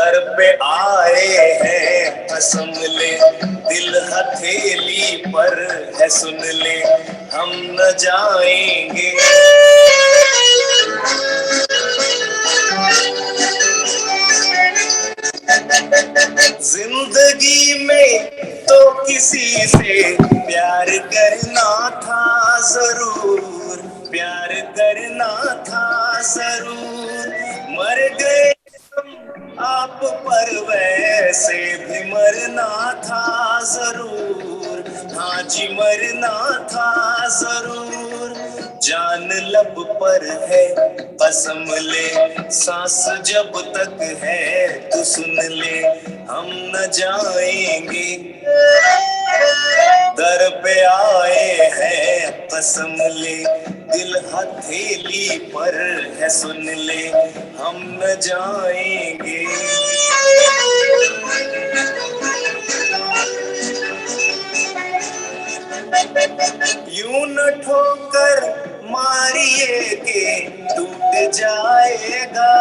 दर पे आए हैं कसम ले, दिल हथेली पर है सुन ले, हम न जाएंगे। जिंदगी में तो किसी से प्यार करना था जरूर, प्यार करना था जरूर। मर गए हम आप पर वैसे भी मरना था जरूर, हाँ जी मरना था जरूर। जान लब पर है कसम ले, सांस जब तक है तो सुन ले, हम न जाएंगे। दर पे आए हैं कसम ले, दिल हथेली पर है सुन ले, हम न जाएंगे। यूं न ठोकर मारिए के टूट जाएगा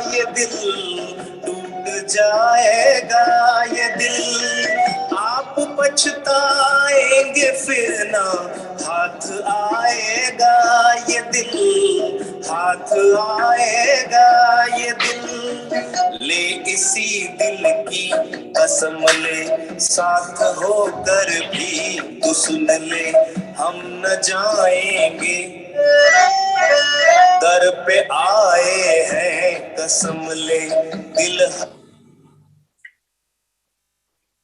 ये दिल, टूट जाएगा ये दिल। आप पछताएंगे फिर ना हाथ आएगा ये दिल, हाथ आएगा ये दिल। ले इसी दिल की कसम ले, साथ होकर भी तू सुन ले, हम न जाएंगे। दर पे आए हैं कसम ले, दिल।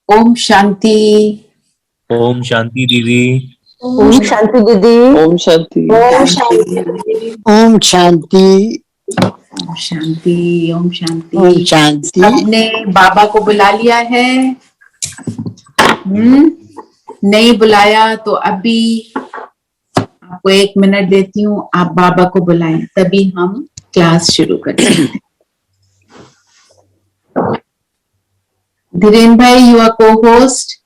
ओम शांति। ओम शांति दीदी। ओम शांति दीदी। ओम शांति। ओम शांति। ओम शांति। ओम शांति। ओम शांति। ओम शांति। सबने बाबा को बुला लिया है? नहीं बुलाया तो अभी आपको 1 मिनट देती हूँ, आप बाबा को बुलाएं, तभी हम क्लास शुरू करेंगे। धीरेन भाई, you are co-host.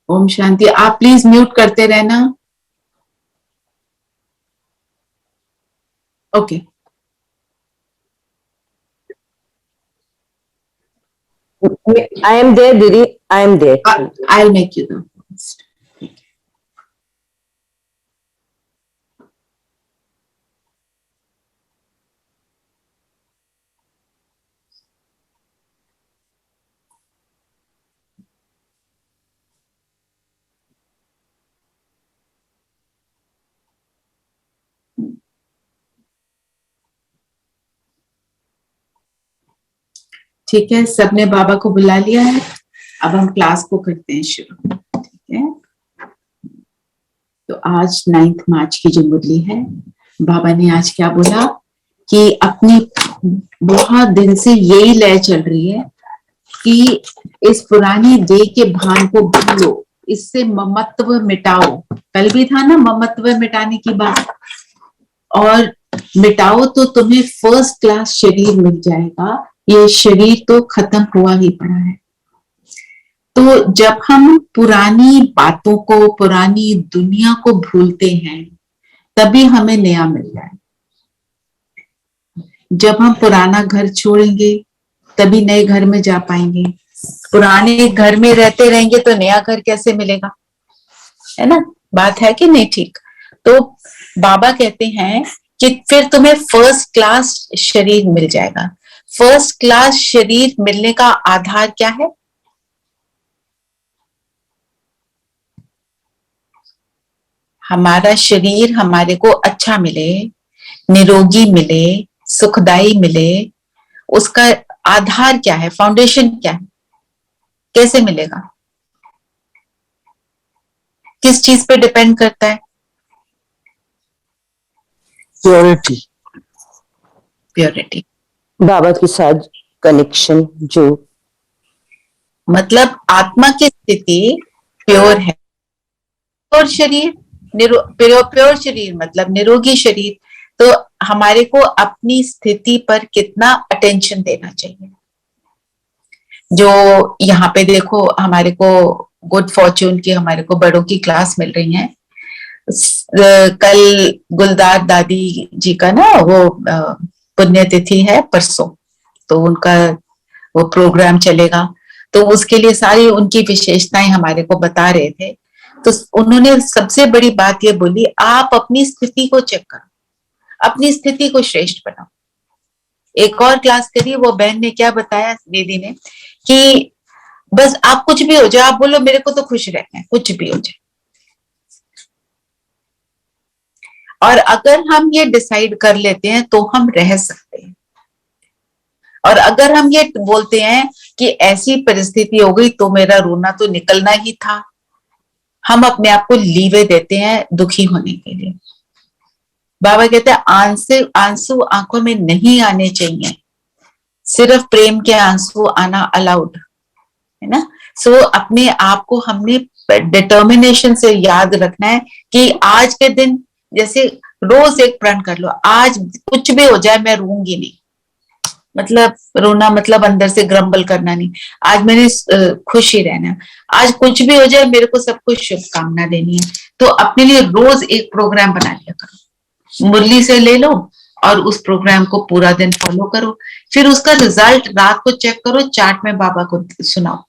Om Shanti. आप प्लीज म्यूट करते रहना। Okay. I am there, Didi. I am there. I'll make you the host. ठीक है, सबने बाबा को बुला लिया है। अब हम क्लास को करते हैं शुरू। ठीक है, तो आज 9 मार्च की जो मुरली है, बाबा ने आज क्या बोला कि अपनी बहुत दिन से यही लय चल रही है कि इस पुरानी देह के भान को भूलो, इससे ममत्व मिटाओ। कल भी था ना ममत्व मिटाने की बात, और मिटाओ तो तुम्हें फर्स्ट क्लास शरीर मिल जाएगा। ये शरीर तो खत्म हुआ ही पड़ा है। तो जब हम पुरानी बातों को, पुरानी दुनिया को भूलते हैं, तभी हमें नया मिल रहा है। जब हम पुराना घर छोड़ेंगे तभी नए घर में जा पाएंगे। पुराने घर में रहते रहेंगे तो नया घर कैसे मिलेगा, है ना? बात है कि नहीं? ठीक। तो बाबा कहते हैं कि फिर तुम्हें फर्स्ट क्लास शरीर मिल जाएगा। फर्स्ट क्लास शरीर मिलने का आधार क्या है? हमारा शरीर हमारे को अच्छा मिले, निरोगी मिले, सुखदाई मिले। उसका आधार क्या है? फाउंडेशन क्या है? कैसे मिलेगा? किस चीज पे डिपेंड करता है? प्योरिटी। प्योरिटी। बाबा के साथ कनेक्शन, जो मतलब आत्मा की स्थिति प्योर है। प्योर शरीर, प्योर शरीर मतलब निरोगी शरीर। तो हमारे को अपनी स्थिति पर कितना अटेंशन देना चाहिए। जो यहाँ पे देखो, हमारे को गुड फॉर्चून की हमारे को बड़ों की क्लास मिल रही है। कल गुलदार दादी जी का ना वो पुण्यतिथि है परसों, तो उनका वो प्रोग्राम चलेगा, तो उसके लिए सारी उनकी विशेषताएं हमारे को बता रहे थे। तो उन्होंने सबसे बड़ी बात ये बोली, आप अपनी स्थिति को चेक करो, अपनी स्थिति को श्रेष्ठ बनाओ। एक और क्लास करी, वो बहन ने क्या बताया दीदी ने, कि बस आप कुछ भी हो जाए, आप बोलो मेरे को तो खुश रहना है, कुछ भी हो जाए। और अगर हम ये डिसाइड कर लेते हैं तो हम रह सकते हैं। और अगर हम ये बोलते हैं कि ऐसी परिस्थिति हो गई तो मेरा रोना तो निकलना ही था, हम अपने आप को लीवे देते हैं दुखी होने के लिए। बाबा कहते हैं आंसू आंखों में नहीं आने चाहिए, सिर्फ प्रेम के आंसू आना अलाउड है ना। सो अपने आप को हमने डिटर्मिनेशन से याद रखना है कि आज के दिन, जैसे रोज एक प्रण कर लो, आज कुछ भी हो जाए मैं रोऊंगी नहीं। मतलब रोना मतलब अंदर से ग्रम्बल करना नहीं, आज मैंने खुश ही रहना, आज कुछ भी हो जाए मेरे को सब कुछ शुभकामना देनी है। तो अपने लिए रोज एक प्रोग्राम बना लिया करो, मुरली से ले लो और उस प्रोग्राम को पूरा दिन फॉलो करो, फिर उसका रिजल्ट रात को चेक करो, चार्ट में बाबा को सुनाओ,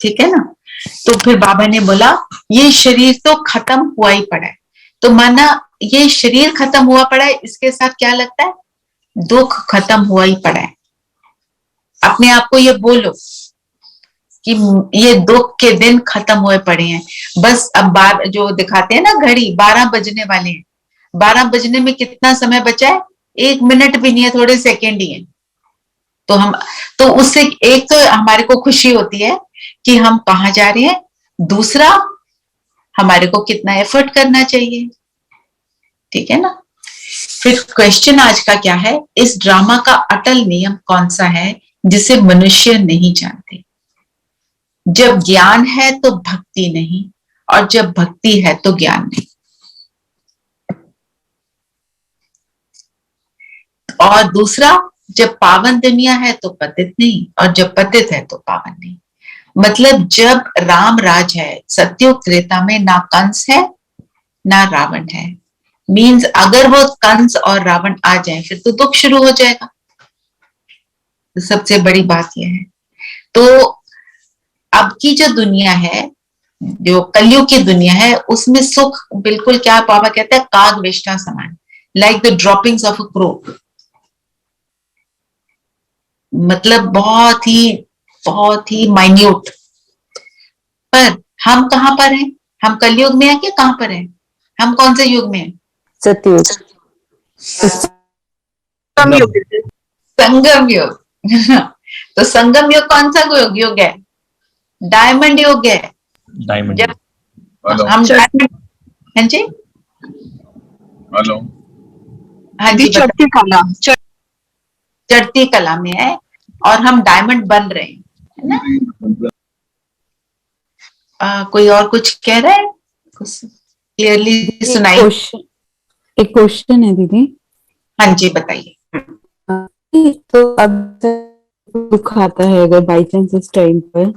ठीक है ना। तो फिर बाबा ने बोला ये शरीर तो खत्म हुआ ही पड़ा है, तो माना ये शरीर खत्म हुआ पड़ा है, इसके साथ क्या लगता है, दुख खत्म हुआ ही पड़ा है। अपने आप को ये बोलो कि ये दुख के दिन खत्म हुए पड़े हैं। बस अब जो दिखाते हैं ना घड़ी, 12 बजने वाले हैं, 12 बजने में कितना समय बचा है, 1 मिनट भी नहीं है, थोड़े सेकेंड ही है। तो उससे एक तो हमारे को खुशी होती है कि हम कहाँ जा रहे हैं, दूसरा हमारे को कितना एफर्ट करना चाहिए, ठीक है ना। फिर क्वेश्चन आज का क्या है, इस ड्रामा का अटल नियम कौन सा है जिसे मनुष्य नहीं जानते। जब ज्ञान है तो भक्ति नहीं, और जब भक्ति है तो ज्ञान नहीं। और दूसरा, जब पावन दुनिया है तो पतित नहीं, और जब पतित है तो पावन नहीं। मतलब जब राम राज है, सत्युग त्रेता में ना कंस है ना रावण है। मीन्स अगर वो कंस और रावण आ जाए फिर तो दुख शुरू हो जाएगा। तो सबसे बड़ी बात यह है। तो अब की जो दुनिया है, जो कलयुग की दुनिया है, उसमें सुख बिल्कुल क्या बाबा कहता है, काग विष्ठा समान, like the droppings of a crow. मतलब बहुत ही माइन्यूट। पर हम कहां पर हैं, हम कलयुग में हैं कि कहां पर हैं, हम कौन से युग में हैं, सत्युग। संगम युग। तो संगम युग कौन सा युग है, डायमंड युग है। डायमंड। जब हम डायमंड, हाँ जी, हेलो, हाँ जी, चढ़ती कला, चढ़ती कला में है और हम डायमंड बन रहे हैं, है ना। कोई और कुछ कह रहा है, कुछ क्लियरली सुनाई। एक क्वेश्चन है दीदी। हाँ जी बताइए। तो अब दुख आता है अगर बाई चांस इस टाइम पर,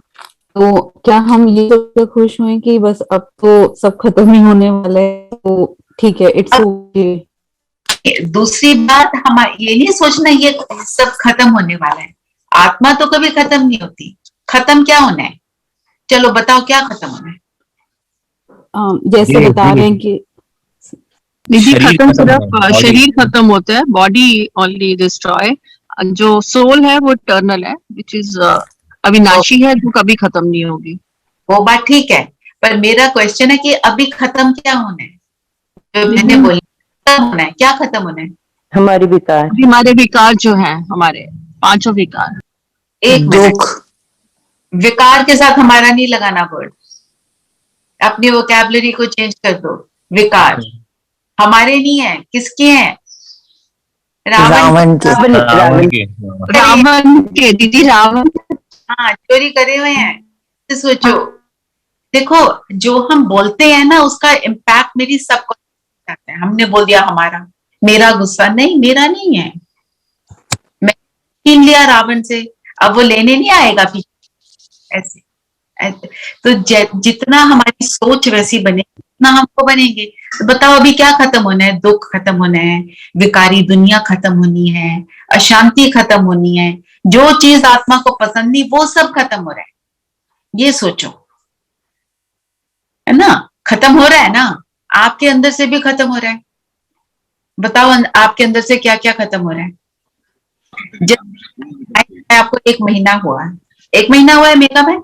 तो क्या हम ये सोचकर खुश हुए कि बस अब तो सब खत्म ही होने वाला है, तो ठीक है, इट्स ओके। दूसरी बात, हम ये नहीं सोचना ये सब खत्म होने वाला है। आत्मा तो कभी खत्म नहीं होती। खत्म क्या होना है, चलो बताओ क्या खत्म होना है। जैसे बता रहे हैं कि दीदी खत्म, सिर्फ body। शरीर खत्म होता है, बॉडी ओनली डिस्ट्रॉय। जो सोल है वो इटर्नल है, विच इज अविनाशी है, जो कभी खत्म नहीं होगी। वो बात ठीक है, पर मेरा क्वेश्चन है कि अभी खत्म क्या होना है, जो मैंने बोला खत्म होना है, क्या खत्म होना है। हमारी विकार, हमारे विकार जो है, हमारे 5 विकार। एक मिनट, विकार के साथ हमारा नहीं लगाना वर्ड, अपनी वोकैबुलरी को चेंज कर दो। विकार हमारे नहीं है, किसके हैं, रावण के। रावण के दीदी, रावण हाँ चोरी करे हुए हैं। सोचो, देखो जो हम बोलते हैं ना उसका इम्पैक्ट मेरी सबको जाता है। हमने बोल दिया हमारा, मेरा गुस्सा नहीं, मेरा नहीं है, मैं छीन लिया रावण से, अब वो लेने नहीं आएगा पीछे ऐसे। तो जितना हमारी सोच वैसी बने उतना हमको बनेंगे। तो बताओ अभी क्या खत्म होना है? दुख खत्म होना है, विकारी दुनिया खत्म होनी है, अशांति खत्म होनी है, जो चीज आत्मा को पसंद नहीं वो सब खत्म हो रहा है। ये सोचो, है ना? खत्म हो रहा है ना, आपके अंदर से भी खत्म हो रहा है। बताओ आपके अंदर से क्या क्या खत्म हो रहा है? जब आपको 1 महीना हुआ है, 1 महीना हुआ है मेकअप है,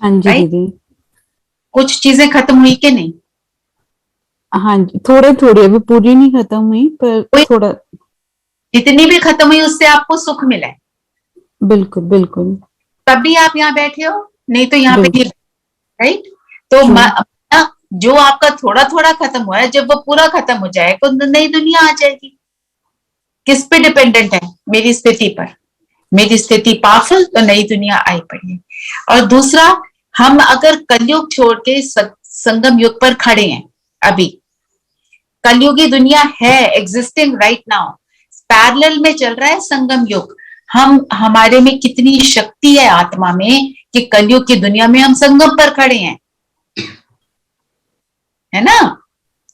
हाँ जी दीदी। कुछ चीजें खत्म हुई कि नहीं? हाँ जी, थोड़े थोड़े, अभी पूरी नहीं खत्म हुई पर थोड़ा। जितनी भी खत्म हुई उससे आपको सुख मिला है। बिल्कुल बिल्कुल। तभी आप यहाँ बैठे हो, नहीं तो यहाँ पे, राइट? तो जो आपका थोड़ा थोड़ा खत्म हुआ है, जब वो पूरा खत्म हो जाएगा तो नई दुनिया आ जाएगी। किस पे डिपेंडेंट है? मेरी स्थिति पर। मेरी स्थिति पावरफुल तो नई दुनिया आई पड़ी। और दूसरा, हम अगर कलयुग छोड़ के संगम युग पर खड़े हैं, अभी कलयुगी दुनिया है एग्जिस्टिंग राइट नाउ, पैरेलल में चल रहा है संगम युग। हमारे में कितनी शक्ति है आत्मा में कि कलयुग की दुनिया में हम संगम पर खड़े हैं, है ना?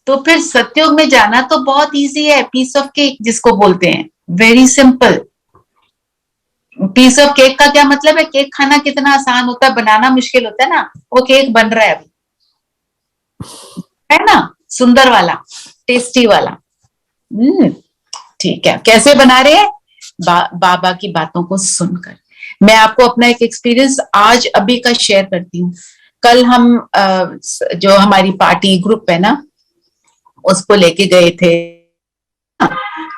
तो फिर सत्युग में जाना तो बहुत इजी है, पीस ऑफ केक जिसको बोलते हैं, very simple. Piece of cake का क्या मतलब है? केक खाना कितना आसान होता है, बनाना मुश्किल होता है ना। वो केक बन रहा है अभी, है ना? सुंदर वाला, टेस्टी वाला। ठीक है, कैसे बना रहे हैं? बाबा की बातों को सुनकर। मैं आपको अपना एक एक्सपीरियंस आज अभी का शेयर करती हूँ। कल हम जो हमारी पार्टी ग्रुप है ना, उसको लेके गए थे,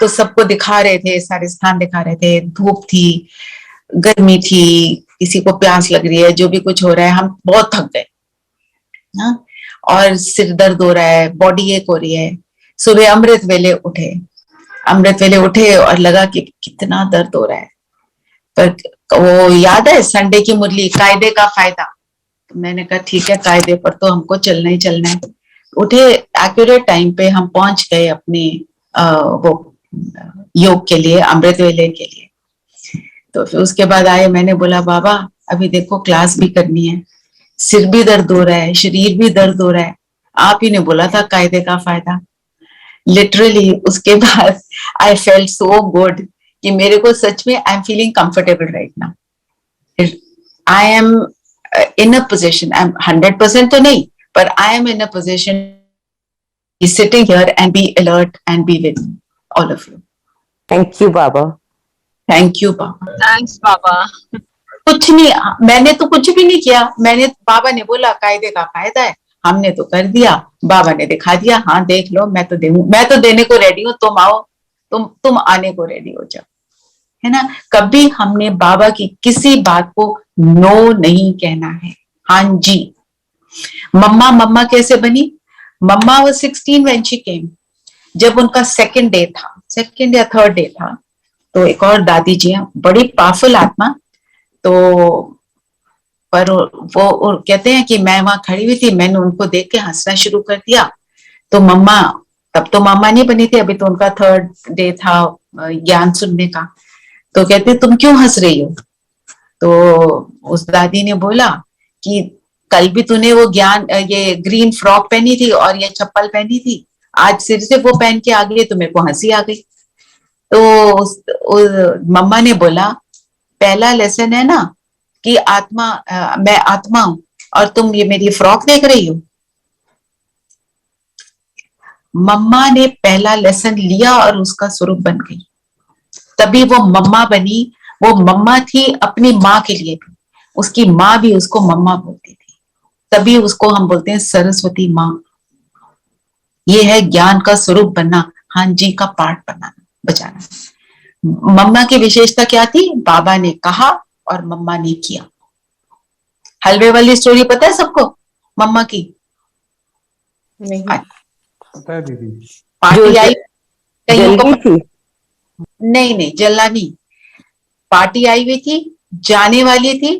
तो सबको दिखा रहे थे, सारे स्थान दिखा रहे थे। धूप थी, गर्मी थी, किसी को प्यास लग रही है, जो भी कुछ हो रहा है, हम बहुत थक गए और सिर दर्द हो रहा है, बॉडी एक हो रही है। सुबह अमृत वेले उठे और लगा कि कितना दर्द हो रहा है। पर वो याद है संडे की मुरली, कायदे का फायदा। तो मैंने कहा ठीक है, कायदे पर तो हमको चलना ही चलना है। उठे, एक्यूरेट टाइम पे हम पहुंच गए अपने वो योग के लिए, अमृत वेले के लिए। तो फिर उसके बाद आए, मैंने बोला बाबा अभी देखो क्लास भी करनी है, सिर भी दर्द हो रहा है, शरीर भी दर्द हो रहा है, आप ही ने बोला था कायदे का फायदा। लिटरली उसके बाद आई फेल्ट सो गुड कि मेरे को सच में I am feeling comfortable right now. I am in a position, I am 100% तो नहीं, पर I am in a position sitting here and be alert and be with all of you. Thank you, Baba. Thank you, Baba. Thanks, Baba. कुछ नहीं, मैंने तो कुछ भी नहीं किया। मैंने, बाबा ने बोला कायदे का फायदा है, हमने तो कर दिया, बाबा ने दिखा दिया, हाँ देख लो, मैं तो देने को रेडी हूँ, तुम आओ, तुम आने को रेडी हो जाओ, है ना? कभी हमने बाबा की किसी बात को नो नहीं कहना है। हाँ जी। मम्मा कैसे बनी? मम्मा was 16 when she came. जब उनका सेकंड या थर्ड डे था, तो एक और दादी जी हैं, बड़ी पावरफुल आत्मा। तो पर वो कहते हैं कि मैं वहां खड़ी हुई थी, मैंने उनको देख के हंसना शुरू कर दिया। तो मम्मा, तब तो मम्मा नहीं बनी थी, अभी तो उनका थर्ड डे था ज्ञान सुनने का। तो कहते तुम क्यों हंस रही हो? तो उस दादी ने बोला कि कल भी तूने वो ये ग्रीन फ्रॉक पहनी थी और ये चप्पल पहनी थी, आज सिर से वो पहन के आ गई तो मेरे को हंसी आ गई। तो मम्मा ने बोला पहला लेसन है ना कि मैं आत्मा हूं और तुम ये मेरी फ्रॉक देख रही हो। मम्मा ने पहला लेसन लिया और उसका स्वरूप बन गई, तभी वो मम्मा बनी। वो मम्मा थी अपनी माँ के लिए भी, उसकी माँ भी उसको मम्मा बोलती थी, तभी उसको हम बोलते हैं सरस्वती माँ। ये है ज्ञान का स्वरूप बनना, हाँ जी का पाठ बजाना। मम्मा की विशेषता क्या थी? बाबा ने कहा और मम्मा ने किया। हलवे वाली स्टोरी पता है सबको मम्मा की? नहीं पता है दीदी। पार्टी आई, कईयों को थी? नहीं जलना नहीं। पार्टी आई हुई थी, जाने वाली थी,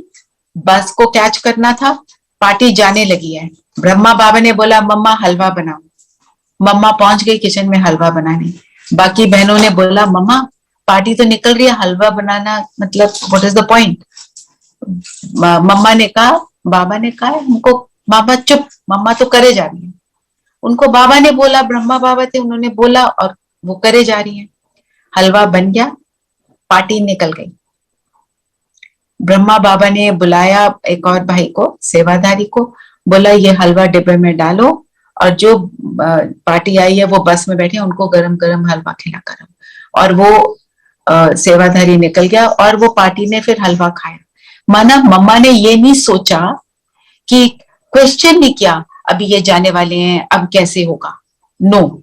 बस को कैच करना था, पार्टी जाने लगी है। ब्रह्मा बाबा ने बोला मम्मा हलवा बनाओ। मम्मा पहुंच गई किचन में हलवा बनाने। बाकी बहनों ने बोला मम्मा पार्टी तो निकल रही है, हलवा बनाना मतलब व्हाट इज द पॉइंट? मम्मा ने कहा, बाबा ने कहा हमको, मामा चुप, मम्मा तो करे जा रही है। उनको बाबा ने बोला, ब्रह्मा बाबा थे, उन्होंने बोला और वो करे जा रही है। हलवा बन गया, पार्टी निकल गई। ब्रह्मा बाबा ने बुलाया एक और भाई को, सेवाधारी को, बोला ये हलवा डिब्बे में डालो और जो पार्टी आई है वो बस में बैठे, उनको गरम गरम हलवा खिला कर। और वो सेवाधारी निकल गया और वो पार्टी ने फिर हलवा खाया। माना मम्मा ने ये नहीं सोचा कि क्वेश्चन नहीं किया अभी ये जाने वाले हैं अब कैसे होगा। नो,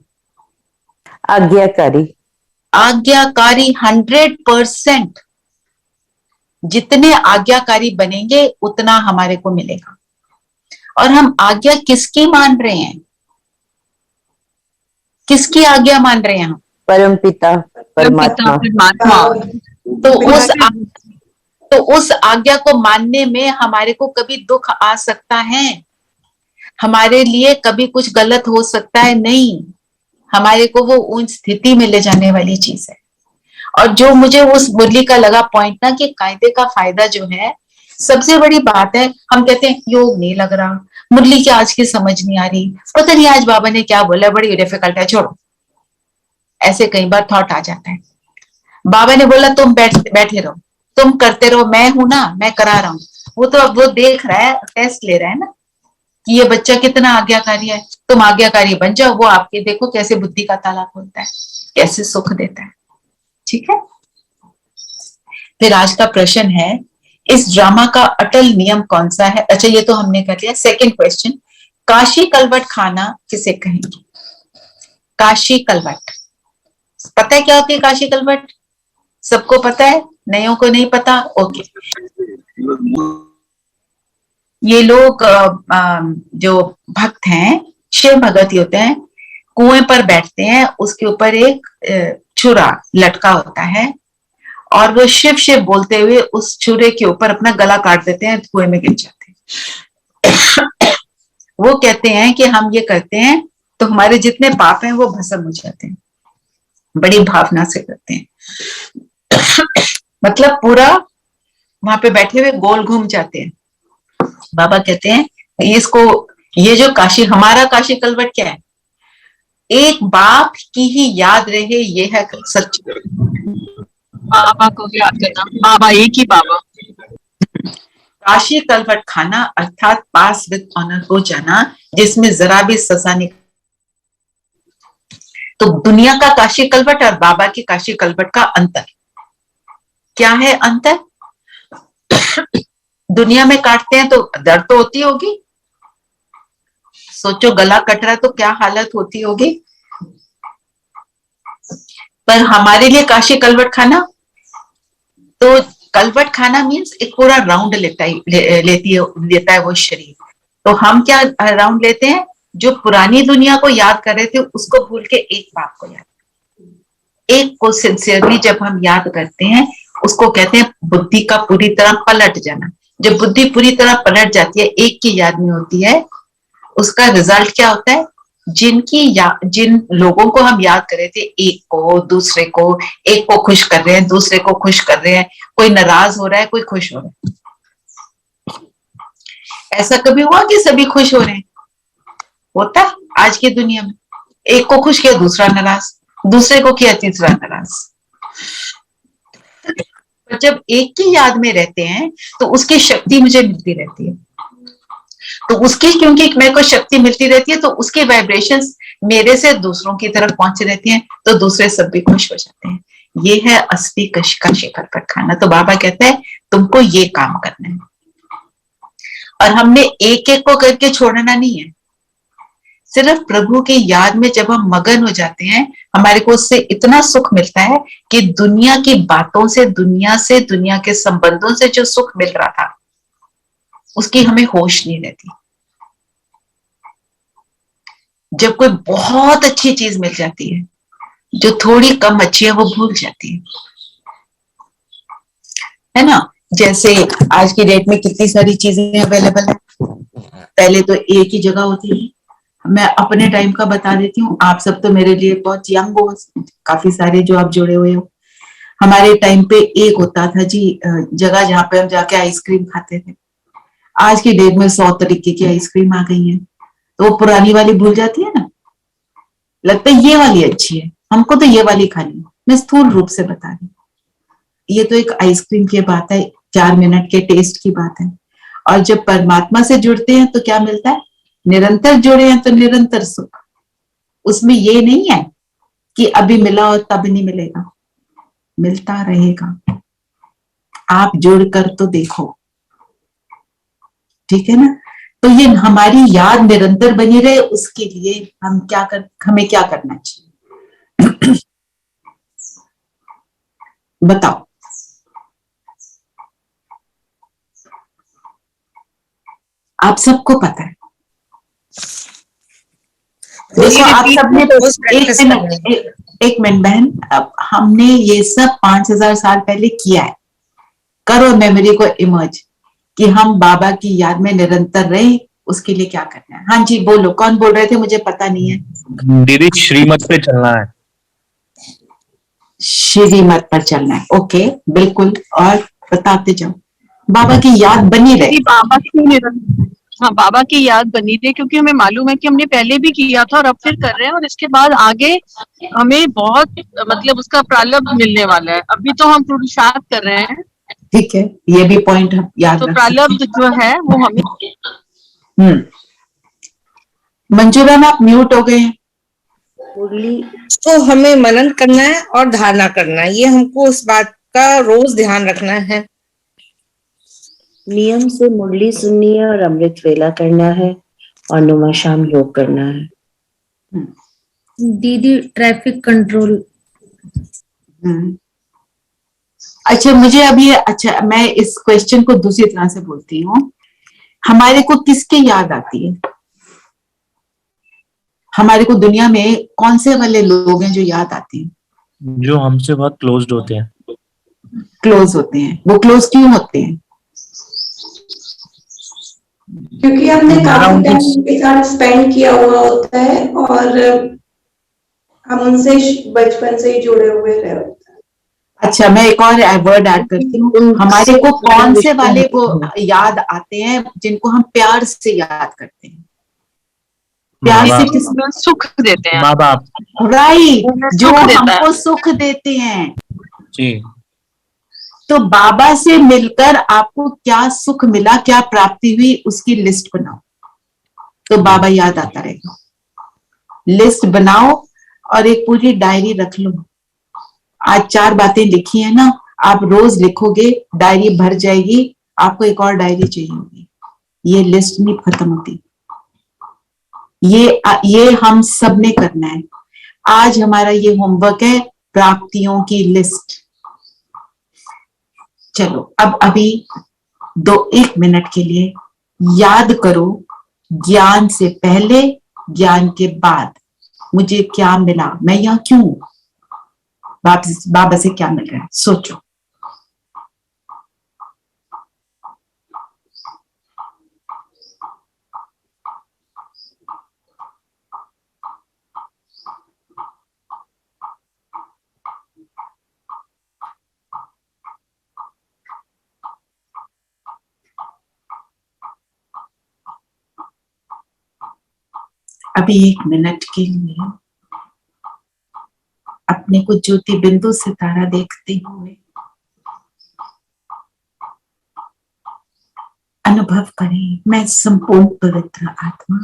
आज्ञाकारी। आज्ञाकारी 100%। जितने आज्ञाकारी बनेंगे उतना हमारे को मिलेगा। और हम आज्ञा किसकी मान रहे हैं? किसकी आज्ञा मान रहे हैं हम? परमपिता परमात्मा। तो उस आज्ञा को मानने में हमारे को कभी दुख आ सकता है, हमारे लिए कभी कुछ गलत हो सकता है, नहीं, हमारे को वो उस स्थिति में ले जाने वाली चीज है। और जो मुझे उस मुरली का लगा पॉइंट ना, कि कायदे का फायदा जो है, सबसे बड़ी बात है, हम कहते हैं योग नहीं लग रहा, मुरली की आज की समझ नहीं आ रही, पता नहीं आज बाबा ने क्या बोला, बड़ी डिफिकल्ट है, छोड़ो, ऐसे कई बार थॉट आ जाता है। बाबा ने बोला तुम बैठे रहो, तुम करते रहो, मैं हूं ना, मैं करा रहा हूं। वो तो अब वो देख रहा है, टेस्ट ले रहा है ना कि ये बच्चा कितना आज्ञाकारी है, तुम आज्ञाकारी बन जाओ, वो आपके देखो कैसे बुद्धि का ताला खोलता है, कैसे सुख देता है। ठीक है, फिर आज का प्रश्न है, इस ड्रामा का अटल नियम कौन सा है? अच्छा ये तो हमने कर लिया। सेकंड क्वेश्चन, काशी कलवट खाना किसे कहेंगे? काशी कलवट, पता है क्या होती है काशी कलवट? सबको पता है, नयों को नहीं पता? ओके। ये लोग जो भक्त हैं, शिव भगत होते हैं, कुएं पर बैठते हैं, उसके ऊपर एक छुरा लटका होता है और वो शिव शिव बोलते हुए उस छुरे के ऊपर अपना गला काट देते हैं, कुएं में गिर जाते हैं। वो कहते हैं कि हम ये करते हैं तो हमारे जितने पाप हैं वो भस्म हो जाते हैं। बड़ी भावना से करते हैं। मतलब पूरा वहां पे बैठे हुए गोल घूम जाते हैं। बाबा कहते हैं इसको, ये जो काशी, हमारा काशी कलवट क्या है? एक बाप की ही याद रहे, ये है सच। बाबा को याद करना, बाबा एक ही बाबा। काशी कलवट खाना अर्थात पास विद ऑनर हो जाना, जिसमें जरा भी सजा नहीं। तो दुनिया का काशी कलवट और बाबा की काशी कलवट का अंतर क्या है? अंतर, दुनिया में काटते हैं तो दर्द तो होती होगी, सोचो गला कट रहा है तो क्या हालत होती होगी। पर हमारे लिए काशी कलवट खाना, तो कलवट खाना मीन्स एक पूरा राउंड लेता है वो शरीर। तो हम क्या राउंड लेते हैं? जो पुरानी दुनिया को याद कर रहे थे उसको भूल के एक बाप को याद, एक को सिंसियरली जब हम याद करते हैं, उसको कहते हैं बुद्धि का पूरी तरह पलट जाना। जब बुद्धि पूरी तरह पलट जाती है, एक की याद में होती है, उसका रिजल्ट क्या होता है? जिन लोगों को हम याद कर रहे थे, एक को, दूसरे को, एक को खुश कर रहे हैं, दूसरे को खुश कर रहे हैं, कोई नाराज हो रहा है, कोई खुश हो रहा है। ऐसा कभी हुआ कि सभी खुश हो रहे हैं? होता है आज की दुनिया में, एक को खुश किया दूसरा नाराज, दूसरे को किया तीसरा नाराज। पर जब एक की याद में रहते हैं तो उसकी शक्ति मुझे मिलती रहती है। तो उसकी, क्योंकि मेरे को शक्ति मिलती रहती है, तो उसके वाइब्रेशंस मेरे से दूसरों की तरफ पहुंच रहती हैं, तो दूसरे सब भी खुश हो जाते हैं। ये है असली काशी कलवट खाना। तो बाबा कहते हैं तुमको ये काम करना है, और हमने एक एक को करके छोड़ना नहीं है। सिर्फ प्रभु की याद में जब हम मगन हो जाते हैं, हमारे को उससे इतना सुख मिलता है कि दुनिया की बातों से, दुनिया के संबंधों से जो सुख मिल रहा था उसकी हमें होश नहीं रहती। जब कोई बहुत अच्छी चीज मिल जाती है, जो थोड़ी कम अच्छी है वो भूल जाती है ना। जैसे आज की डेट में कितनी सारी चीजें अवेलेबल है, पहले तो एक ही जगह होती है। मैं अपने टाइम का बता देती हूँ, आप सब तो मेरे लिए बहुत यंग हो, काफी सारे जो आप जुड़े हुए हो। हमारे टाइम पे एक होता था जी जगह जहाँ पे हम जाके आइसक्रीम खाते थे। आज की डेट में 100 तरीके की आइसक्रीम आ गई है, तो वो पुरानी वाली भूल जाती है ना, लगता है ये वाली अच्छी है, हमको तो ये वाली खानी है। मैं स्थूल रूप से बता रही हूँ, ये तो एक आइसक्रीम की बात है, 4 मिनट के टेस्ट की बात है। और जब परमात्मा से जुड़ते हैं तो क्या मिलता है? निरंतर जुड़े हैं तो निरंतर सुख। उसमें ये नहीं है कि अभी मिला और तब नहीं मिलेगा, मिलता रहेगा। आप जुड़कर तो देखो, ठीक है ना। तो ये हमारी याद निरंतर बनी रहे, उसके लिए हमें क्या करना चाहिए? बताओ। आप सबको पता है। देखो आप सबने एक मिनट बहन, अब हमने ये सब 5000 साल पहले किया है। करो मेमोरी को इमर्ज कि हम बाबा की याद में निरंतर रहे, उसके लिए क्या करना है। हाँ जी बोलो, कौन बोल रहे थे? मुझे पता नहीं है। दीदी श्रीमत पे चलना है। श्रीमत पर चलना है, ओके बिल्कुल। और बताते जाओ, बाबा की याद बनी रहे। बाबा की निरंतर, हाँ बाबा की याद बनी रही, क्योंकि हमें मालूम है कि हमने पहले भी किया था और अब फिर कर रहे हैं, और इसके बाद आगे हमें बहुत मतलब उसका प्रारब्ध मिलने वाला है। अभी तो हम पुरुषार्थ कर रहे हैं, ठीक है, ये भी पॉइंट हम याद तो रख प्रारब्ध जो है वो हमें। मंजूरा आप म्यूट हो गए हैं। मुरली तो हमें मनन करना है और धारणा करना है, ये हमको उस बात का रोज ध्यान रखना है। नियम से मुरली सुननी है और अमृत वेला करना है और नुमा शाम योग करना है। दीदी ट्रैफिक कंट्रोल। अच्छा मुझे अभी, अच्छा मैं इस क्वेश्चन को दूसरी तरह से बोलती हूँ। हमारे को किसकी याद आती है? हमारे को दुनिया में कौन से वाले लोग हैं जो याद आते हैं? जो हमसे बहुत क्लोज्ड होते हैं। क्लोज होते हैं। वो क्लोज क्यों होते हैं? क्योंकि हमने काफी टाइम उनके साथ स्पेंड किया हुआ होता है और हम उनसे बचपन से ही जुड़े हुए रहे होते हैं। अच्छा मैं एक और वर्ड ऐड करती हूँ। हमारे को कौन से वाले वो याद आते हैं जिनको हम प्यार से याद करते हैं? प्यार से किसमें सुख देते हैं? माँ बाप। राइट, जो हमको सुख देते हैं जी। तो बाबा से मिलकर आपको क्या सुख मिला, क्या प्राप्ति हुई, उसकी लिस्ट बनाओ, तो बाबा याद आता रहेगा। लिस्ट बनाओ और एक पूरी डायरी रख लो। आज 4 बातें लिखी है ना, आप रोज लिखोगे, डायरी भर जाएगी। आपको एक और डायरी चाहिए होगी। ये लिस्ट नहीं खत्म होती। ये हम सब ने करना है। आज हमारा ये होमवर्क है, प्राप्तियों की लिस्ट। चलो अब अभी 1 मिनट के लिए याद करो, ज्ञान से पहले ज्ञान के बाद मुझे क्या मिला, मैं यहाँ क्यों, बाबा से क्या मिल रहा है, सोचो। अभी 1 मिनट के लिए अपने को ज्योति बिंदु सितारा देखते हुए अनुभव करें, मैं संपूर्ण पवित्र आत्मा,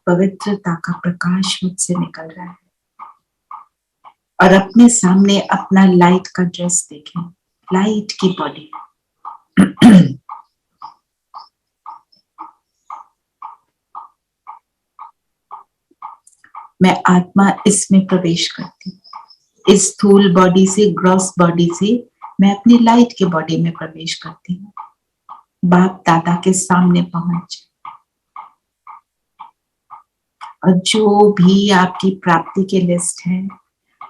पवित्रता का प्रकाश मुझसे निकल रहा है। और अपने सामने अपना लाइट का ड्रेस देखें, लाइट की बॉडी। मैं आत्मा इसमें प्रवेश करती हूँ। इस स्थूल बॉडी से, ग्रॉस बॉडी से मैं अपनी लाइट के बॉडी में प्रवेश करती हूँ। बाप दादा के सामने पहुंच, और जो भी आपकी प्राप्ति की लिस्ट है,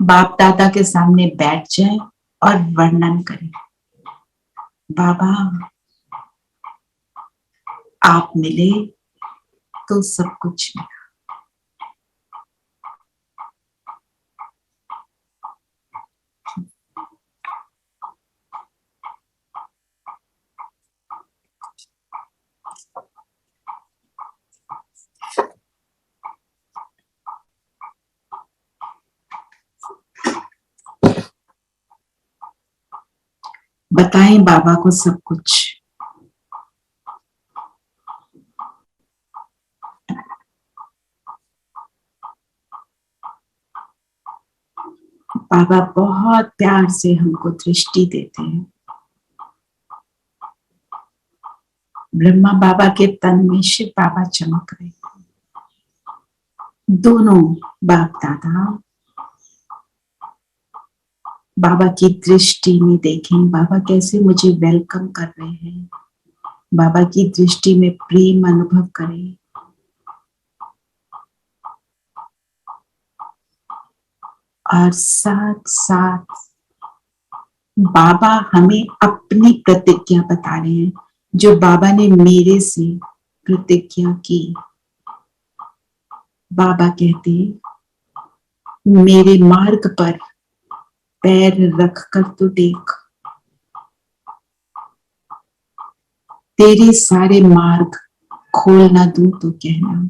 बाप दादा के सामने बैठ जाए और वर्णन करें। बाबा आप मिले तो सब कुछ मिला। बताएं बाबा को सब कुछ। बाबा बहुत प्यार से हमको दृष्टि देते हैं। ब्रह्मा बाबा के तन में शिव बाबा चमक रहे हैं। दोनों बाप दादा बाबा की दृष्टि में देखें, बाबा कैसे मुझे वेलकम कर रहे हैं। बाबा की दृष्टि में प्रेम अनुभव करें। और साथ साथ बाबा हमें अपनी प्रतिज्ञा बता रहे हैं, जो बाबा ने मेरे से प्रतिज्ञा की। बाबा कहते मेरे मार्ग पर पैर रख कर तो देख, तेरे सारे मार्ग खोल ना दूं तो कहना।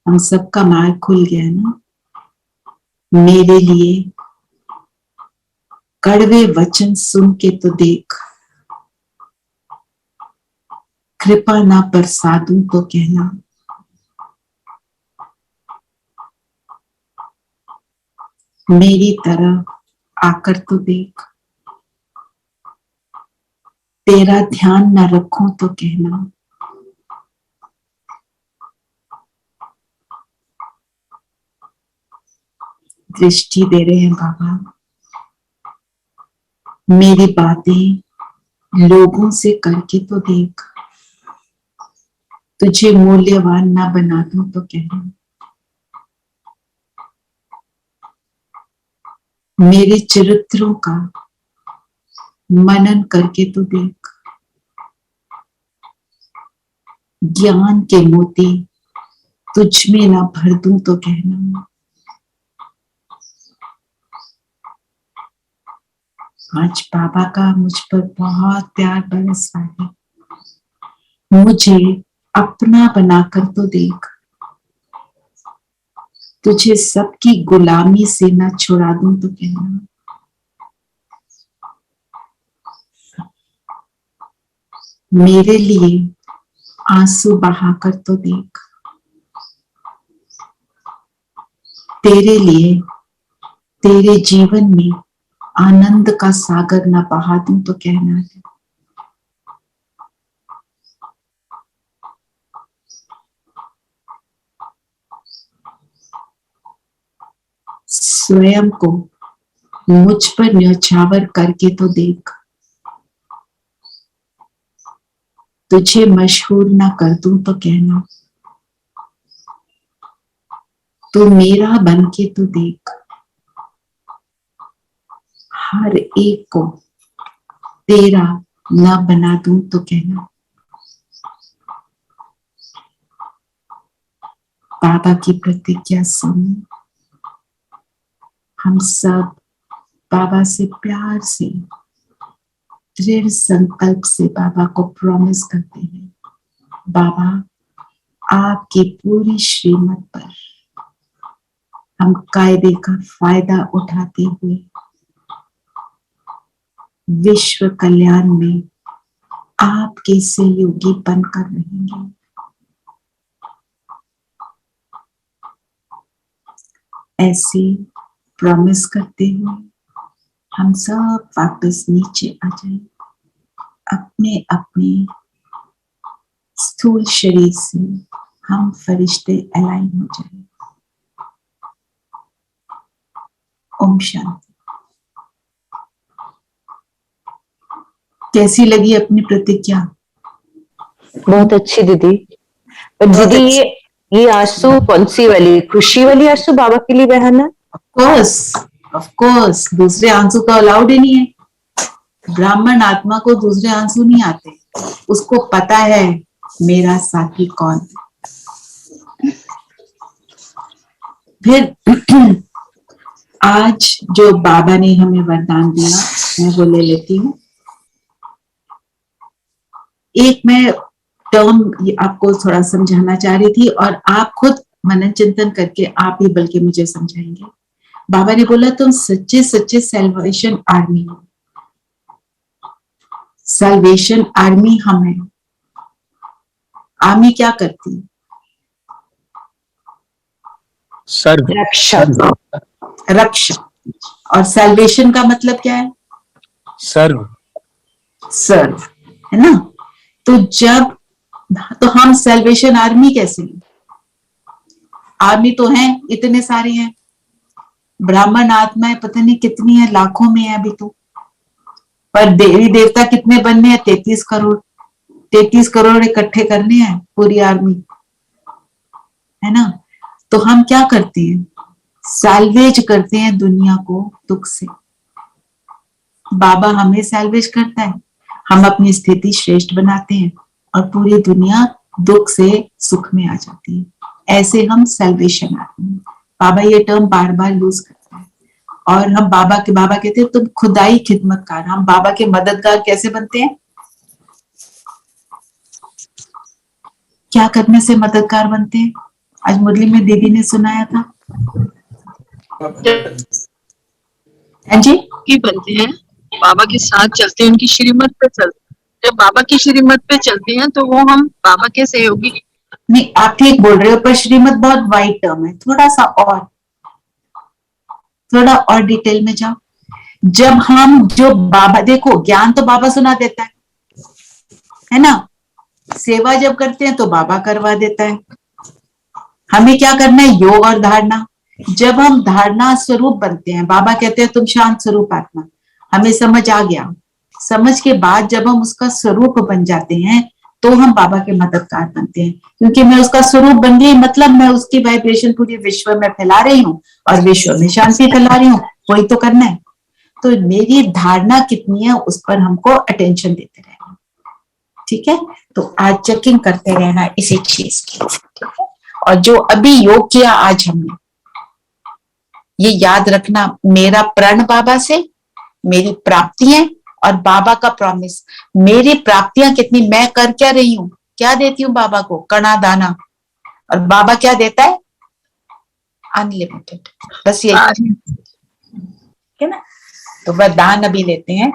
हम सबका मार्ग खुल गया ना। मेरे लिए कड़वे वचन सुन के तो देख, कृपा ना बरसा दूं तो कहना। मेरी तरह आकर तो देख, तेरा ध्यान ना रखूं तो कहना। दृष्टि दे रहे हैं बाबा। मेरी बातें लोगों से करके तो देख, तुझे मूल्यवान ना बना दूं तो कहना। मेरे चरित्रों का मनन करके तो देख, ज्ञान के मोती तुझ में ना भर दूं तो कहना। आज बाबा का मुझ पर बहुत प्यार बरस रहा है। मुझे अपना बनाकर तो देख, तुझे सबकी गुलामी से ना छुड़ा दूं तो कहना। मेरे लिए आंसू बहाकर तो देख, तेरे लिए तेरे जीवन में आनंद का सागर ना बहा दूं तो कहना है। स्वयं को मुझ पर न्यौछावर करके तो देख, तुझे मशहूर ना कर दूं तो कहना। तू मेरा बन के तो देख, हर एक को तेरा ना बना दूं तो कहना। बाबा की प्रतिज्ञा सुन। हम सब बाबा से प्यार से दृढ़ संकल्प से बाबा को प्रॉमिस करते हैं, बाबा आपकी पूरी श्रीमत पर हम कायदे का फायदा उठाते हुए विश्व कल्याण में आपके सहयोगी बनकर रहेंगे। ऐसे प्रॉमिस करते हुए हम सब वापस नीचे आ जाएं, अपने अपने स्थूल शरीर से हम फरिश्ते अलाइन हो जाएं। ओम शांति। कैसी लगी अपनी प्रतिज्ञा? बहुत अच्छी दीदी। पर दीदी ये आंसू कौन सी वाली, खुशी वाली आंसू बाबा के लिए बहाना? ऑफ कोर्स दूसरे आंसू तो अलाउड ही नहीं है। ब्राह्मण आत्मा को दूसरे आंसू नहीं आते, उसको पता है मेरा साथी कौन है। फिर आज जो बाबा ने हमें वरदान दिया मैं वो ले लेती हूँ। एक मैं टर्म आपको थोड़ा समझाना चाह रही थी और आप खुद मनन चिंतन करके आप ही बल्कि मुझे समझाएंगे। बाबा ने बोला तुम सच्चे सच्चे सैल्वेशन आर्मी हो। सैल्वेशन आर्मी हम है। आर्मी क्या करती है? सर्व, रक्षा, रक्षा। और सैल्वेशन का मतलब क्या है? सर्व, सर्व, है ना? तो जब, तो हम सैल्वेशन आर्मी कैसे हैं? आर्मी तो है, इतने सारे हैं, ब्राह्मण आत्माएं पता नहीं कितनी है, लाखों में है अभी तो। पर देवी देवता कितने बनने हैं? 33 करोड़। 33 करोड़ इकट्ठे करने हैं पूरी आर्मी, है ना? तो हम क्या करते हैं? सैल्वेज करते हैं दुनिया को दुख से। बाबा हमें सैल्वेज करता है, हम अपनी स्थिति श्रेष्ठ बनाते हैं और पूरी दुनिया दुख से सुख में आ जाती है। ऐसे हम सैल्वेशन आते हैं। बाबा ये टर्म बार बार यूज करता है। और हम बाबा कहते हैं तुम खुदाई खिदमतकार। हम बाबा के मददगार कैसे बनते हैं? क्या करने से मददगार बनते हैं? आज मुरली में दीदी ने सुनाया था। हाँ जी, की बनते हैं, बाबा के साथ चलते हैं, उनकी श्रीमत पे चलते हैं। जब बाबा की श्रीमत पे चलते हैं तो वो हम बाबा के सहयोगी। नहीं, आप ठीक बोल रहे हो, पर श्रीमत बहुत वाइड टर्म है। थोड़ा और डिटेल में जाओ। जब हम जो बाबा, देखो ज्ञान तो बाबा सुना देता है ना? सेवा जब करते हैं तो बाबा करवा देता है। हमें क्या करना है? योग और धारणा। जब हम धारणा स्वरूप बनते हैं, बाबा कहते हैं तुम शांत स्वरूप आत्मा, हमें समझ आ गया। समझ के बाद जब हम उसका स्वरूप बन जाते हैं तो हम बाबा के मददगार बनते हैं, क्योंकि मैं उसका स्वरूप बन गई, मतलब मैं उसकी वाइब्रेशन पूरे विश्व में फैला रही हूँ और विश्व में शांति फैला रही हूँ। वही तो करना है। तो मेरी धारणा कितनी है उस पर हमको अटेंशन देते रहना, ठीक है? तो आज चेकिंग करते रहना इसी चीज की, ठीक है? और जो अभी योग किया आज हमने, ये याद रखना, मेरा प्रण बाबा से, मेरी प्राप्तियां और बाबा का प्रॉमिस। मेरी प्राप्तियां कितनी, मैं कर क्या रही हूँ, क्या देती हूँ बाबा को? कणा दाना। और बाबा क्या देता है? अनलिमिटेड। बस ये, ठीक है ना? तो वरदान अभी लेते हैं।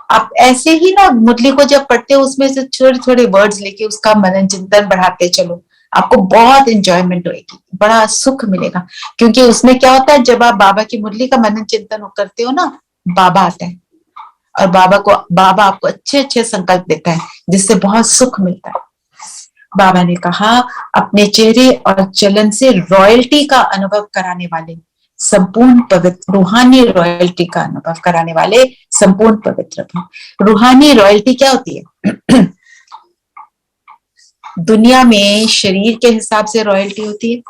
आप ऐसे ही ना मुरली को जब पढ़ते हो उसमें से छोटे छोटे वर्ड्स लेके उसका मनन चिंतन बढ़ाते चलो, आपको बहुत इंजॉयमेंट होगी, बड़ा सुख मिलेगा। क्योंकि उसमें क्या होता है, जब आप बाबा की मुरली का मनन चिंतन करते हो ना, बाबा आता है और बाबा आपको अच्छे अच्छे संकल्प देता है, जिससे बहुत सुख मिलता है। बाबा ने कहा अपने चेहरे और चलन से रॉयल्टी का अनुभव कराने वाले संपूर्ण पवित्र, रूहानी रॉयल्टी का अनुभव कराने वाले संपूर्ण पवित्र। रूहानी रॉयल्टी क्या होती है? दुनिया में शरीर के हिसाब से रॉयल्टी होती है,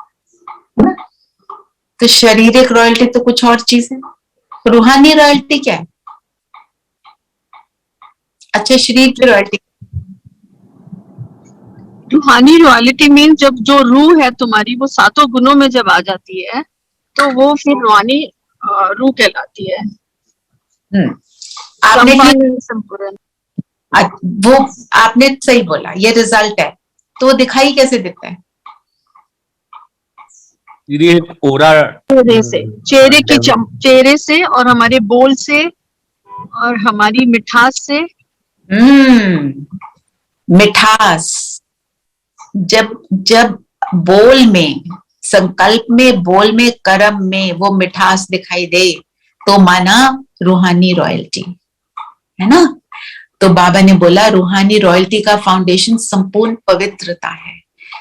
तो शारीरिक रॉयल्टी तो कुछ और चीज है। रूहानी रॉयल्टी क्या है? अच्छा, शरीर की रॉयल्टी। रूहानी रॉयल्टी मीन जब जो रूह है तुम्हारी वो 7 गुणों में जब आ जाती है तो वो फिर रूहानी रूह कहलाती है। वो आपने सही बोला, ये रिजल्ट है। तो दिखाई कैसे देता है? ये ओरा, चेहरे से, चेहरे से और हमारे बोल से और हमारी मिठास से। मिठास। जब बोल में, संकल्प में, बोल में, कर्म में वो मिठास दिखाई दे तो माना रूहानी रॉयल्टी, है ना? तो बाबा ने बोला रूहानी रॉयल्टी का फाउंडेशन संपूर्ण पवित्रता है।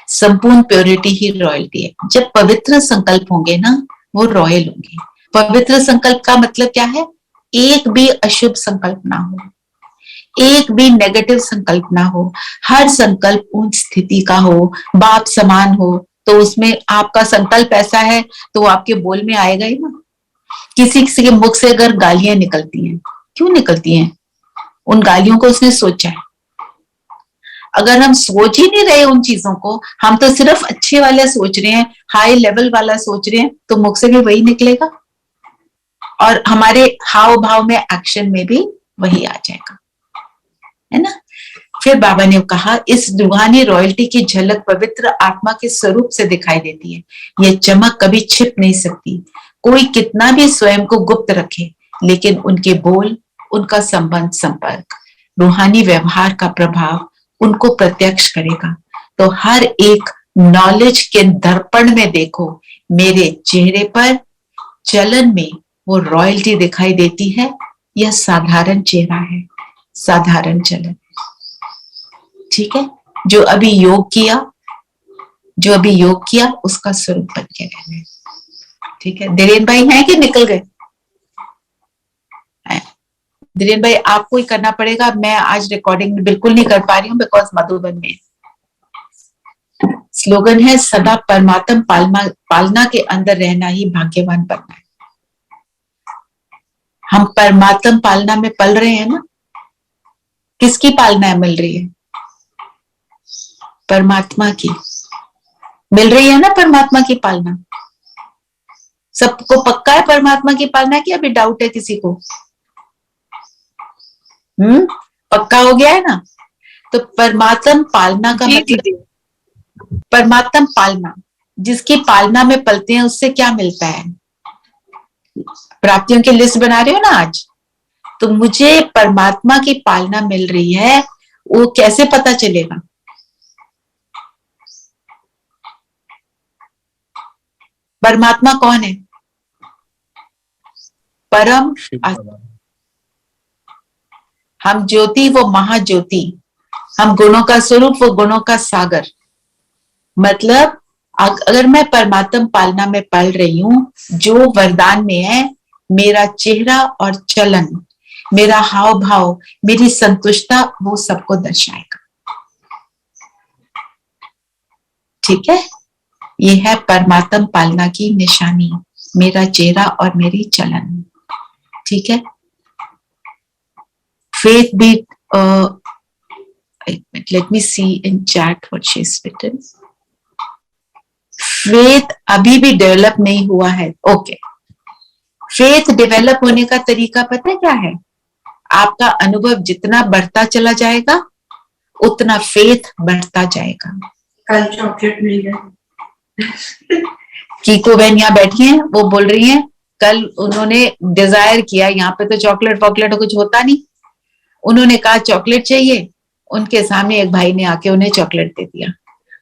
संपूर्ण प्योरिटी ही रॉयल्टी है। जब पवित्र संकल्प होंगे ना, वो रॉयल होंगे। पवित्र संकल्प का मतलब क्या है? एक भी अशुभ संकल्प ना हो, एक भी नेगेटिव संकल्प ना हो। हर संकल्प उच्च स्थिति का हो, बाप समान हो। तो उसमें आपका संकल्प ऐसा है तो वो आपके बोल में आएगा ही ना। किसी के मुख से अगर गालियां निकलती हैं, क्यों निकलती हैं? उन गालियों को उसने सोचा है। अगर हम सोच ही नहीं रहे उन चीजों को, हम तो सिर्फ अच्छे वाला सोच रहे हैं, हाई लेवल वाला सोच रहे हैं, तो मुख से भी वही निकलेगा और हमारे हाव भाव में, एक्शन में भी वही आ जाएगा, है ना? फिर बाबा ने कहा इस रूहानी रॉयल्टी की झलक पवित्र आत्मा के स्वरूप से दिखाई देती है। यह चमक कभी छिप नहीं सकती। कोई कितना भी स्वयं को गुप्त रखे, लेकिन उनके बोल, उनका संबंध, संपर्क, रूहानी व्यवहार का प्रभाव उनको प्रत्यक्ष करेगा। तो हर एक नॉलेज के दर्पण में देखो, मेरे चेहरे पर चलन में वो रॉयल्टी दिखाई देती है या साधारण चेहरा है, साधारण चलन। ठीक है, जो अभी योग किया उसका स्वरूप बन के रहना है। ठीक है, धीरेन भाई हैं कि निकल गए? धीरेन भाई आपको ही करना पड़ेगा, मैं आज रिकॉर्डिंग में बिल्कुल नहीं कर पा रही हूँ बिकॉज मधुबन में। स्लोगन है सदा परमात्म पालना के अंदर रहना ही भाग्यवान बनना है। हम परमात्म पालना में पल रहे हैं ना, किसकी पालना है मिल रही है? परमात्मा की मिल रही है ना, परमात्मा की पालना। सबको पक्का है परमात्मा की पालना की, अभी डाउट है किसी को? पक्का हो गया है ना? तो परमात्म पालना का मतलब, परमात्म पालना, जिसकी पालना में पलते हैं उससे क्या मिलता है? प्राप्तियों की लिस्ट बना रहे हो ना आज, तो मुझे परमात्मा की पालना मिल रही है, वो कैसे पता चलेगा? परमात्मा कौन है? परम, हम ज्योति वो महाज्योति, हम गुणों का स्वरूप वो गुणों का सागर। मतलब अगर मैं परमात्म पालना में पल रही हूं, जो वरदान में है, मेरा चेहरा और चलन, मेरा हाव भाव, मेरी संतुष्टता, वो सबको दर्शाएगा। ठीक है, ये है परमात्म पालना की निशानी, मेरा चेहरा और मेरी चलन। ठीक है, फेथ भी let me see in chat what she's written. Faith अभी भी डेवलप नहीं हुआ है। ओके, फेथ डेवलप होने का तरीका पता है क्या है? आपका अनुभव जितना बढ़ता चला जाएगा उतना फेथ बढ़ता जाएगा। कल चॉकलेट मिल गया। कीको बहन यहाँ बैठी हैं, वो बोल रही हैं कल उन्होंने डिजायर किया, यहाँ पे तो चॉकलेट वॉकलेट कुछ होता नहीं, उन्होंने कहा चॉकलेट चाहिए, उनके सामने एक भाई ने आके उन्हें चॉकलेट दे दिया।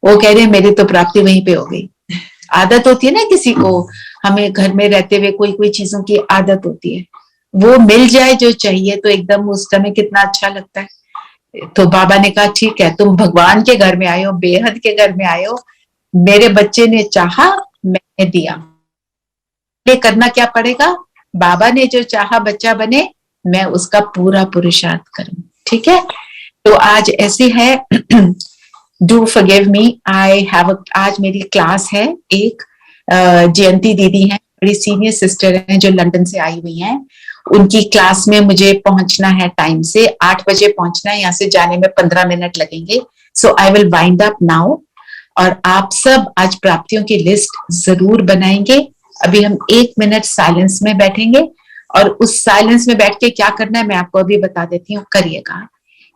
वो कह रहे मेरी तो प्राप्ति वहीं पे हो गई। आदत होती है ना किसी को, हमें घर में रहते हुए कोई कोई चीजों की आदत होती है, वो मिल जाए जो चाहिए तो एकदम उस समय कितना अच्छा लगता है। तो बाबा ने कहा ठीक है, तुम भगवान के घर में आए हो, बेहद के घर में आए हो, मेरे बच्चे ने चाहा मैंने दिया, ये करना क्या पड़ेगा? बाबा ने जो चाहा बच्चा बने, मैं उसका पूरा पुरुषार्थ करूं। ठीक है, तो आज ऐसे है do forgive me, I have आज मेरी क्लास है एक, जयंती दीदी हैं, बड़ी सीनियर सिस्टर हैं जो लंदन से आई हुई हैं, उनकी क्लास में मुझे पहुंचना है टाइम से, 8 बजे पहुंचना है, यहाँ से जाने में 15 मिनट लगेंगे। So I will wind up now, और आप सब आज प्राप्तियों की लिस्ट जरूर बनाएंगे। अभी हम 1 मिनट साइलेंस में बैठेंगे, और उस साइलेंस में बैठ के क्या करना है मैं आपको अभी बता देती हूँ, करिएगा।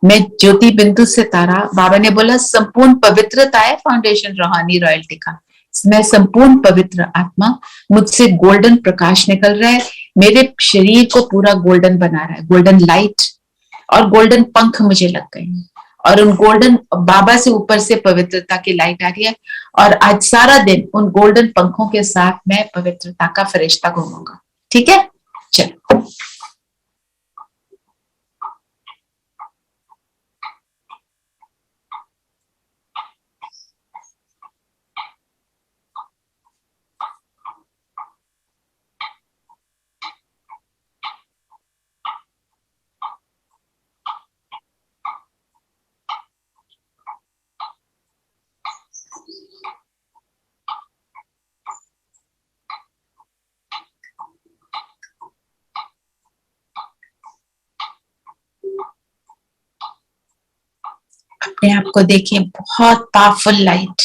मैं ज्योति बिंदु सितारा, बाबा ने बोला संपूर्ण पवित्रता है फाउंडेशन रूहानी रॉयल्टी का, मैं संपूर्ण पवित्र आत्मा, मुझसे गोल्डन प्रकाश निकल रहा है, मेरे शरीर को पूरा गोल्डन बना रहा है, गोल्डन लाइट, और गोल्डन पंख मुझे लग गए हैं, और उन गोल्डन बाबा से ऊपर से पवित्रता की लाइट आ रही है, और आज सारा दिन उन गोल्डन पंखों के साथ मैं पवित्रता का फरिश्ता घूमूंगा। ठीक है, चलो। अपने आप को देखिए, बहुत पावरफुल लाइट,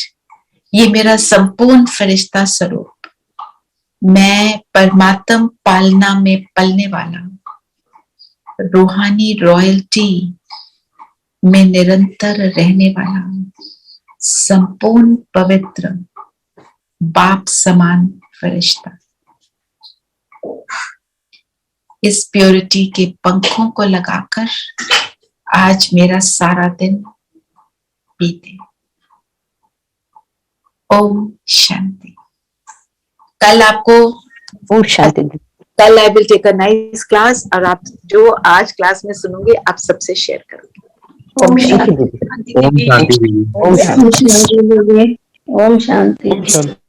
ये मेरा संपूर्ण फरिश्ता स्वरूप, मैं परमात्म पालना में पलने वाला, रूहानी रॉयल्टी में निरंतर रहने वाला, संपूर्ण पवित्र बाप समान फरिश्ता। इस प्योरिटी के पंखों को लगाकर आज मेरा सारा दिन बीते। ओम शांति। कल आपको ओम शांति। कल I will take a nice class और आप जो आज क्लास में सुनोगे आप सबसे शेयर करोगे। ओम शांति। शांति। ओम शांति दीदी। ओम शांति। ओम शांति। ओम शांति।